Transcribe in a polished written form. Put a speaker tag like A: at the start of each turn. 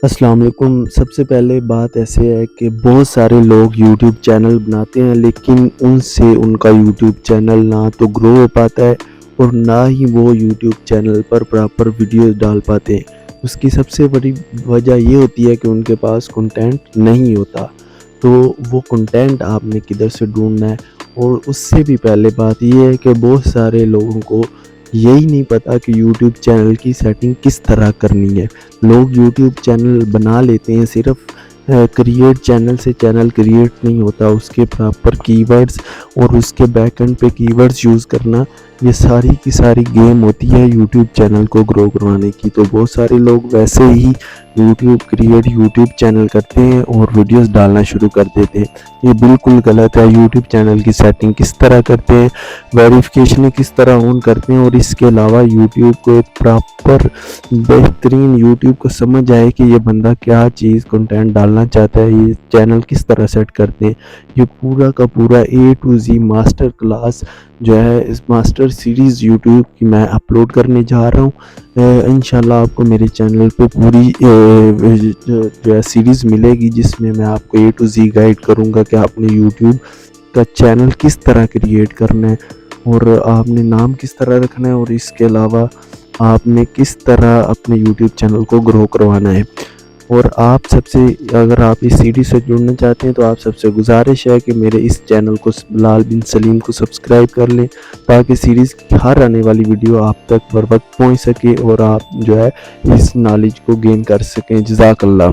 A: السلام علیکم۔ سب سے پہلے بات ایسے ہے کہ بہت سارے لوگ یوٹیوب چینل بناتے ہیں، لیکن ان سے ان کا یوٹیوب چینل نہ تو گرو ہو پاتا ہے اور نہ ہی وہ یوٹیوب چینل پر پراپر ویڈیوز ڈال پاتے ہیں۔ اس کی سب سے بڑی وجہ یہ ہوتی ہے کہ ان کے پاس کنٹینٹ نہیں ہوتا، تو وہ کنٹینٹ آپ نے کدھر سے ڈھونڈنا ہے۔ اور اس سے بھی پہلے بات یہ ہے کہ بہت سارے لوگوں کو یہی نہیں پتا کہ یوٹیوب چینل کی سیٹنگ کس طرح کرنی ہے۔ لوگ یوٹیوب چینل بنا لیتے ہیں، صرف کریٹ چینل سے چینل کریٹ نہیں ہوتا، اس کے پراپر کی ورڈز اور اس کے بیک اینڈ پہ کی ورڈز یوز کرنا، یہ ساری کی ساری گیم ہوتی ہے یوٹیوب چینل کو گرو کروانے کی۔ تو بہت سارے لوگ ویسے ہی یوٹیوب چینل کرتے ہیں اور ویڈیوز ڈالنا شروع کر دیتے ہیں، یہ بالکل غلط ہے۔ یوٹیوب چینل کی سیٹنگ کس طرح کرتے ہیں، ویریفیکیشن کس طرح آن کرتے ہیں، اور اس کے علاوہ یوٹیوب کو ایک پراپر بہترین یوٹیوب کو سمجھ آئے کہ یہ بندہ کیا چیز کنٹینٹ ڈالنا چاہتا ہے، یہ چینل کس طرح سیٹ کرتے ہیں، یہ پورا کا پورا A to Z master class جو ہے اس ماسٹر سیریز یوٹیوب کی میں اپلوڈ کرنے جا رہا ہوں۔ انشاءاللہ آپ کو میرے چینل پہ پوری جو ہے سیریز ملے گی، جس میں میں آپ کو A to Z گائیڈ کروں گا کہ آپ نے یوٹیوب کا چینل کس طرح کریٹ کرنا ہے، اور آپ نے نام کس طرح رکھنا ہے، اور اس کے علاوہ آپ نے کس طرح اپنے یوٹیوب چینل کو گرو کروانا ہے۔ اور آپ سب سے اگر آپ اس سیریز سے جڑنا چاہتے ہیں تو آپ سب سے گزارش ہے کہ میرے اس چینل کو بلال بن سلیم کو سبسکرائب کر لیں، تاکہ سیریز کی ہر آنے والی ویڈیو آپ تک بر وقت پہنچ سکے اور آپ جو ہے اس نالج کو گین کر سکیں۔ جزاک اللہ۔